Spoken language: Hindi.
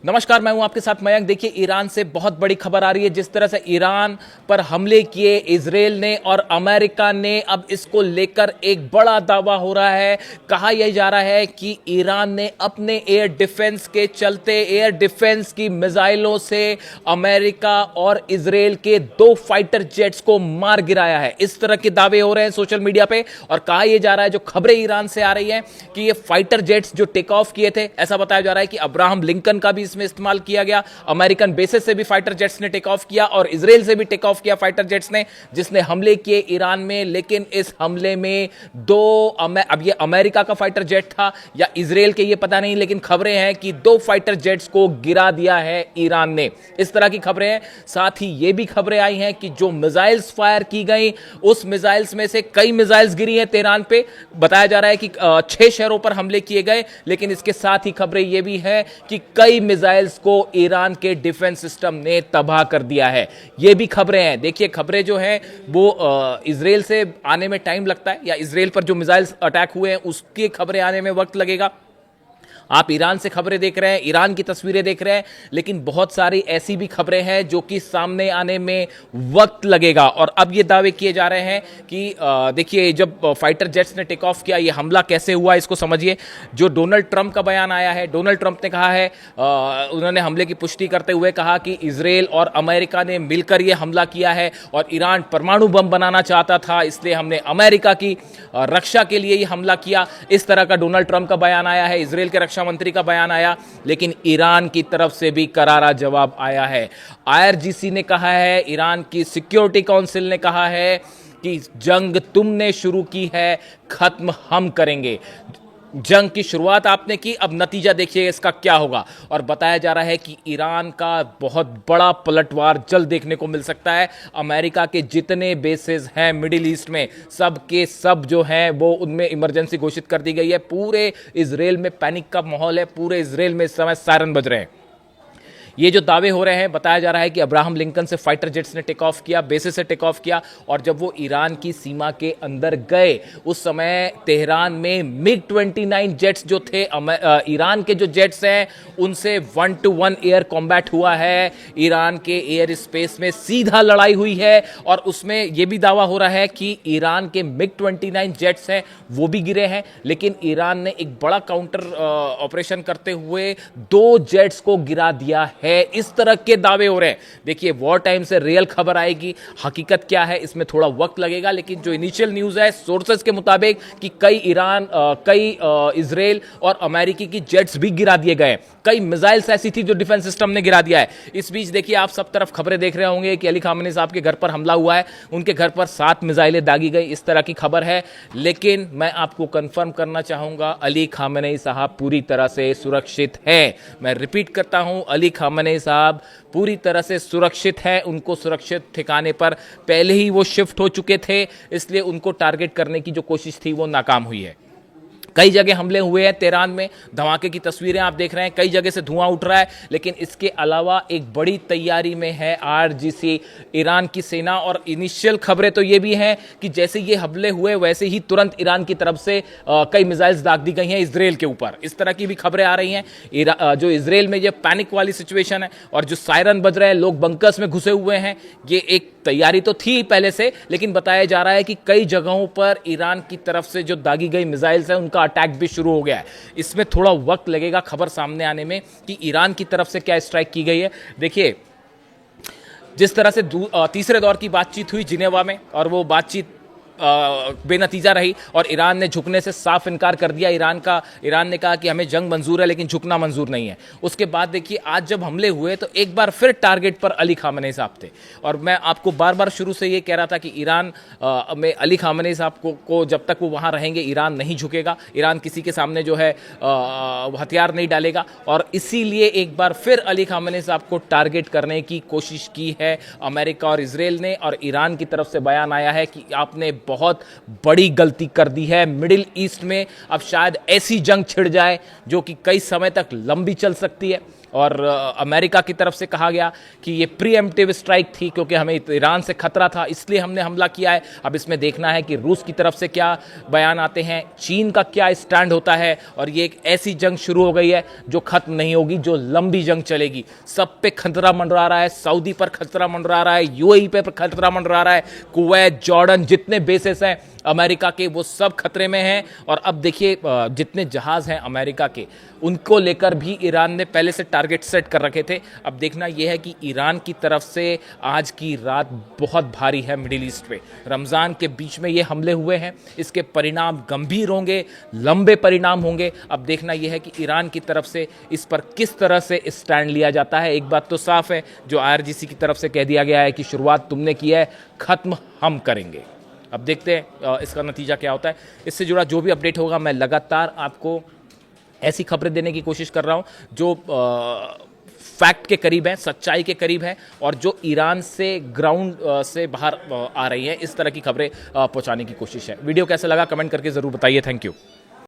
नमस्कार, मैं हूं आपके साथ मयंक। देखिए, ईरान से बहुत बड़ी खबर आ रही है। जिस तरह से ईरान पर हमले किए इजराइल ने और अमेरिका ने, अब इसको लेकर एक बड़ा दावा हो रहा है। कहा यह जा रहा है कि ईरान ने अपने एयर डिफेंस के चलते एयर डिफेंस की मिसाइलों से अमेरिका और इजराइल के 2 फाइटर जेट्स को मार गिराया है। इस तरह के दावे हो रहे हैं सोशल मीडिया पे। और कहा यह जा रहा है, जो खबरें ईरान से आ रही हैं, कि ये फाइटर जेट्स जो टेक ऑफ किए थे, ऐसा बताया जा रहा है कि अब्राहम लिंकन का भी इसमें इस्तेमाल किया गया। अमेरिकन बेसेस से भी फाइटर जेट्स ने टेक ऑफ किया और इजराइल से भी टेक ऑफ किया फाइटर जेट्स ने, जिसने हमले किए ईरान में। लेकिन इस हमले में अब ये अमेरिका का फाइटर जेट था या इजराइल के, ये पता नहीं, लेकिन खबरें हैं कि 2 फाइटर जेट्स को गिरा दिया है ईरान ने। इस तरह की खबरें हैं। साथ ही ये भी खबरें आई हैं कि जो मिसाइल्स फायर की गई, उस मिसाइल्स में से कई मिसाइल्स गिरी हैं तेहरान पे। बताया जा रहा है कि 6 शहरों पर हमले किए गए। लेकिन इसके साथ ही खबरें ये भी है कि कई मिसाइल्स को ईरान के डिफेंस सिस्टम ने तबाह कर दिया है। ये भी खबरें हैं। देखिए, खबरें जो हैं वो इजराइल से आने में टाइम लगता है, या इजराइल पर जो मिसाइल्स अटैक हुए हैं उसकी खबरें आने में वक्त लगेगा। आप ईरान से खबरें देख रहे हैं, ईरान की तस्वीरें देख रहे हैं, लेकिन बहुत सारी ऐसी भी खबरें हैं जो कि सामने आने में वक्त लगेगा। और अब ये दावे किए जा रहे हैं कि देखिए, जब फाइटर जेट्स ने टेक ऑफ किया, ये हमला कैसे हुआ इसको समझिए। जो डोनाल्ड ट्रंप का बयान आया है, डोनाल्ड ट्रंप ने कहा है, उन्होंने हमले की पुष्टि करते हुए कहा कि इजराइल और अमेरिका ने मिलकर यह हमला किया है और ईरान परमाणु बम बनाना चाहता था, इसलिए हमने अमेरिका की रक्षा के लिए यह हमला किया। इस तरह का डोनाल्ड ट्रंप का बयान आया है। इजराइल के रक्षा मंत्री का बयान आया, लेकिन ईरान की तरफ से भी करारा जवाब आया है। आईआरजीसी ने कहा है, ईरान की सिक्योरिटी काउंसिल ने कहा है कि जंग तुमने शुरू की है, खत्म हम करेंगे। जंग की शुरुआत आपने की, अब नतीजा देखिए इसका क्या होगा। और बताया जा रहा है कि ईरान का बहुत बड़ा पलटवार जल्द देखने को मिल सकता है। अमेरिका के जितने बेसेस हैं मिडिल ईस्ट में, सब के सब जो हैं वो, उनमें इमरजेंसी घोषित कर दी गई है। पूरे इजराइल में पैनिक का माहौल है। पूरे इजराइल में इस समय सायरन बज रहे हैं। ये जो दावे हो रहे हैं, बताया जा रहा है कि अब्राहम लिंकन से फाइटर जेट्स ने टेक ऑफ किया, बेसिस से टेक ऑफ किया, और जब वो ईरान की सीमा के अंदर गए, उस समय तेहरान में मिग 29 जेट्स जो थे, ईरान के जो जेट्स हैं, उनसे 1-to-1 एयर कॉम्बैट हुआ है। ईरान के एयर स्पेस में सीधा लड़ाई हुई है। और उसमें यह भी दावा हो रहा है कि ईरान के मिग 29 जेट्स हैं वो भी गिरे हैं। लेकिन ईरान ने एक बड़ा काउंटर ऑपरेशन करते हुए 2 जेट्स को गिरा दिया है। इस तरह के दावे हो रहे हैं। देखिए, वॉर टाइम से रियल खबर आएगी, हकीकत क्या है इसमें थोड़ा वक्त लगेगा। लेकिन जो इनिशियल न्यूज है सोर्सेस के मुताबिक, कि कई इजराइल और अमेरिकी की जेट्स भी गिरा दिए गए। कई मिसाइल्स ऐसी थी जो डिफेंस सिस्टम ने गिरा दिया है। इस बीच देखिए, आप सब तरफ खबरें देख रहे होंगे कि अली खामेनी साहब के घर पर हमला हुआ है, उनके घर पर 7 मिसाइलें दागी गई, इस तरह की खबर है। लेकिन मैं आपको कंफर्म करना चाहूंगा, अली खामेनी साहब पूरी तरह से सुरक्षित हैं। मैं रिपीट करता हूं, अली खामेनी साहब पूरी तरह से सुरक्षित हैं। उनको सुरक्षित ठिकाने पर पहले ही वो शिफ्ट हो चुके थे, इसलिए उनको टारगेट करने की जो कोशिश थी वो नाकाम हुई है। कई जगह हमले हुए हैं तेहरान में, धमाके की तस्वीरें आप देख रहे हैं, कई जगह से धुआं उठ रहा है। लेकिन इसके अलावा एक बड़ी तैयारी में है आईआरजीसी, ईरान की सेना। और इनिशियल खबरें तो ये भी हैं कि जैसे ये हमले हुए, वैसे ही तुरंत ईरान की तरफ से कई मिसाइल्स दाग दी गई हैं इजराइल के ऊपर। इस तरह की भी खबरें आ रही हैं। जो इजराइल में ये पैनिक वाली सिचुएशन है और जो सायरन बज रहे हैं, लोग बंकर्स में घुसे हुए हैं, ये एक तैयारी तो थी पहले से। लेकिन बताया जा रहा है कि कई जगहों पर ईरान की तरफ से जो दागी गई मिसाइल्स हैं, उनका अटैक भी शुरू हो गया है। इसमें थोड़ा वक्त लगेगा खबर सामने आने में कि ईरान की तरफ से क्या स्ट्राइक की गई है। देखिए, जिस तरह से तीसरे दौर की बातचीत हुई जिनेवा में, और वो बातचीत बेनतीजा रही और ईरान ने झुकने से साफ इनकार कर दिया। ईरान ने कहा कि हमें जंग मंजूर है, लेकिन झुकना मंजूर नहीं है। उसके बाद देखिए, आज जब हमले हुए तो एक बार फिर टारगेट पर अली खामेनी साहब थे। और मैं आपको बार बार शुरू से ये कह रहा था कि ईरान में अली खामेनी साहब को जब तक वो वहाँ रहेंगे, ईरान नहीं झुकेगा। ईरान किसी के सामने जो है हथियार नहीं डालेगा। और इसीलिए एक बार फिर अली खामेनी साहब को टारगेट करने की कोशिश की है अमेरिका और इजराइल ने। और ईरान की तरफ से बयान आया है कि आपने बहुत बड़ी गलती कर दी है। मिडिल ईस्ट में अब शायद ऐसी जंग छिड़ जाए जो कि कई समय तक लंबी चल सकती है। और अमेरिका की तरफ से कहा गया कि ये प्रीएम्प्टिव स्ट्राइक थी क्योंकि हमें ईरान से खतरा था, इसलिए हमने हमला किया है। अब इसमें देखना है कि रूस की तरफ से क्या बयान आते हैं, चीन का क्या स्टैंड होता है। और ये एक ऐसी जंग शुरू हो गई है जो खत्म नहीं होगी, जो लंबी जंग चलेगी। सब पे खतरा मंडरा रहा है, सऊदी पर खतरा मंडरा रहा है, यूएई पे खतरा मंडरा रहा है, कुवैत, जॉर्डन, जितने बेसेस हैं अमेरिका के वो सब खतरे में हैं। और अब देखिए जितने जहाज हैं अमेरिका के, उनको लेकर भी ईरान ने पहले से टारगेट सेट कर रखे थे। अब देखना यह है कि ईरान की तरफ से आज की रात बहुत भारी है मिडिल ईस्ट पे। रमज़ान के बीच में ये हमले हुए हैं, इसके परिणाम गंभीर होंगे, लंबे परिणाम होंगे। अब देखना यह है कि ईरान की तरफ से इस पर किस तरह से स्टैंड लिया जाता है। एक बात तो साफ है, जो आईआरजीसी की तरफ से कह दिया गया है कि शुरुआत तुमने की है, खत्म हम करेंगे। अब देखते हैं इसका नतीजा क्या होता है। इससे जुड़ा जो भी अपडेट होगा मैं लगातार आपको ऐसी खबरें देने की कोशिश कर रहा हूं जो फैक्ट के करीब है, सच्चाई के करीब है, और जो ईरान से ग्राउंड से बाहर आ रही हैं। इस तरह की खबरें पहुंचाने की कोशिश है। वीडियो कैसा लगा कमेंट करके ज़रूर बताइए। Thank you.